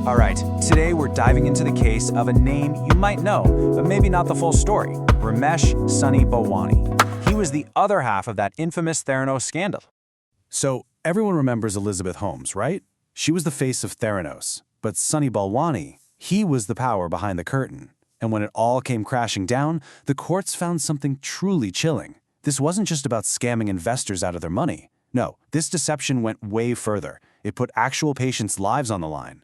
All right, today we're diving into the case of a name you might know, but maybe not the full story. RameshSunnyBalwani. He was the other half of that infamous Theranos scandal. So everyone remembers Elizabeth Holmes, right? She was the face of Theranos. But Sunny Balwani, he was the power behind the curtain. And when it all came crashing down, the courts found something truly chilling. This wasn't just about scamming investors out of their money. No, this deception went way further. It put actual patients' lives on the line.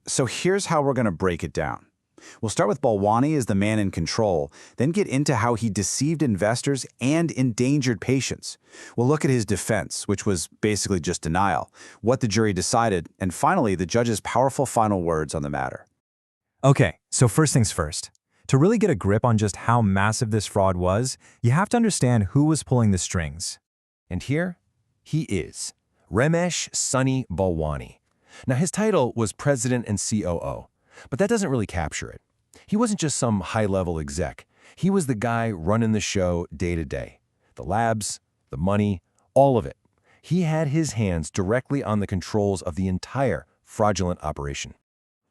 So here's how we're going to break it down. We'll start with Balwani as the man in control, then get into how he deceived investors and endangered patients. We'll look at his defense, which was basically just denial, what the jury decided, and finally, the judge's powerful final words on the matter. Okay, so first things first. To really get a grip on just how massive this fraud was, you have to understand who was pulling the strings. And here he is, RameshSunnyBalwani. Now, his title was President and COO, but that doesn't really capture it. He wasn't just some high-level exec. He was the guy running the show day to day. The labs, the money, all of it. He had his hands directly on the controls of the entire fraudulent operation.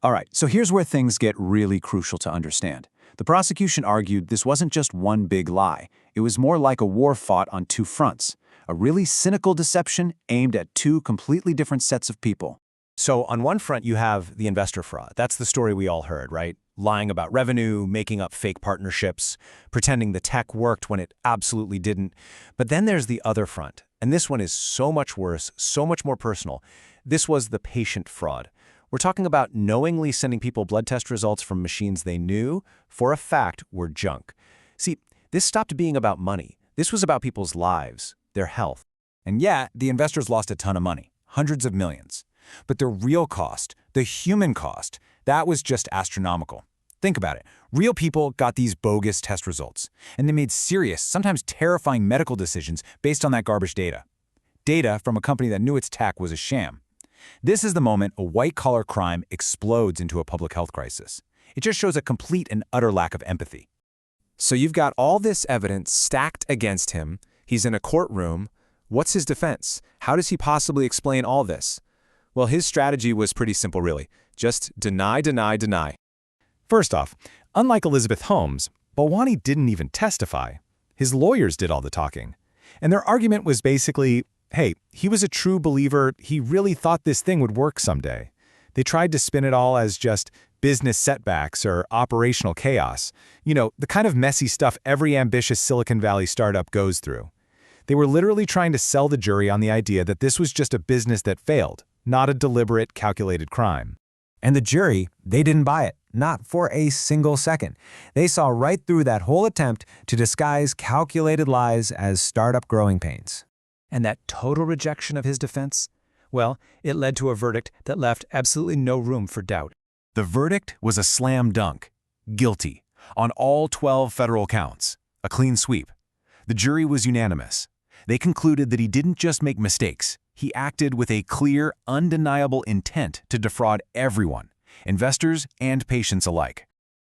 All right, so here's where things get really crucial to understand. The prosecution argued this wasn't just one big lie. It was more like a war fought on two fronts, a really cynical deception aimed at two completely different sets of people. So on one front, you have the investor fraud. That's the story we all heard, right? Lying about revenue, making up fake partnerships, pretending the tech worked when it absolutely didn't. But then there's the other front, and this one is so much worse, so much more personal. This was the patient fraud. We're talking about knowingly sending people blood test results from machines they knew, for a fact, were junk. See, this stopped being about money. This was about people's lives, their health. And yeah, the investors lost a ton of money, hundreds of millions. But the real cost, the human cost, that was just astronomical. Think about it. Real people got these bogus test results, and they made serious, sometimes terrifying medical decisions based on that garbage data. Data from a company that knew its tech was a sham. This is the moment a white-collar crime explodes into a public health crisis. It just shows a complete and utter lack of empathy. So you've got all this evidence stacked against him. He's in a courtroom. What's his defense? How does he possibly explain all this? Well, his strategy was pretty simple, really. Just deny, deny, deny. First off, unlike Elizabeth Holmes, Balwani didn't even testify. His lawyers did all the talking. And their argument was basically, hey, he was a true believer. He really thought this thing would work someday. They tried to spin it all as just business setbacks or operational chaos. You know, the kind of messy stuff every ambitious Silicon Valley startup goes through. They were literally trying to sell the jury on the idea that this was just a business that failed, not a deliberate, calculated crime. And the jury, they didn't buy it, not for a single second. They saw right through that whole attempt to disguise calculated lies as startup growing pains. And that total rejection of his defense? Well, it led to a verdict that left absolutely no room for doubt. The verdict was a slam dunk. Guilty. On all 12 federal counts. A clean sweep. The jury was unanimous. They concluded that he didn't just make mistakes. He acted with a clear, undeniable intent to defraud everyone, investors and patients alike.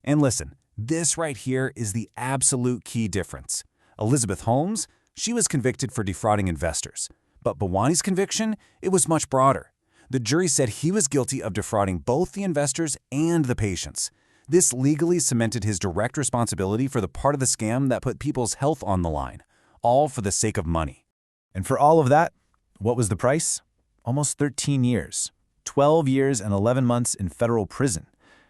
And listen, this right here is the absolute key difference. Elizabeth Holmes, she was convicted for defrauding investors. But Balwani's conviction, it was much broader. The jury said he was guilty of defrauding both the investors and the patients. This legally cemented his direct responsibility for the part of the scam that put people's health on the line, all for the sake of money. And for all of that, what was the price? Almost 13 years. 12 years and 11 months in federal prison.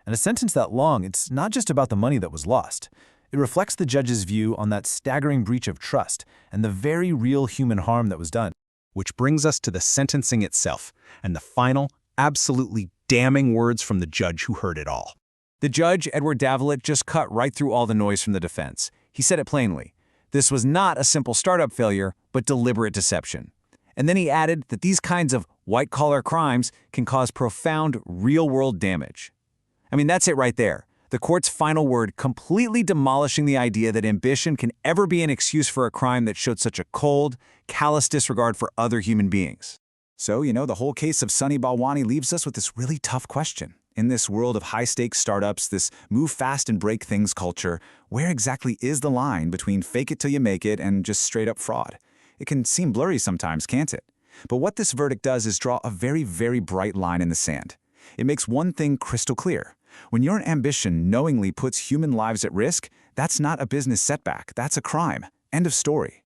And a sentence that long, it's not just about the money that was lost. It reflects the judge's view on that staggering breach of trust and the very real human harm that was done. Which brings us to the sentencing itself and the final, absolutely damning words from the judge who heard it all. The judge, Edward Davallet, just cut right through all the noise from the defense. He said it plainly. This was not a simple startup failure, but deliberate deception. And then he added that these kinds of white-collar crimes can cause profound real-world damage. I mean, that's it right there. The court's final word completely demolishing the idea that ambition can ever be an excuse for a crime that showed such a cold, callous disregard for other human beings. So, the whole case of Sunny Balwani leaves us with this really tough question. In this world of high-stakes startups, this move-fast-and-break-things culture, where exactly is the line between fake it till you make it and just straight-up fraud? It can seem blurry sometimes, can't it? But what this verdict does is draw a very, very bright line in the sand. It makes one thing crystal clear. When your ambition knowingly puts human lives at risk, that's not a business setback, that's a crime. End of story.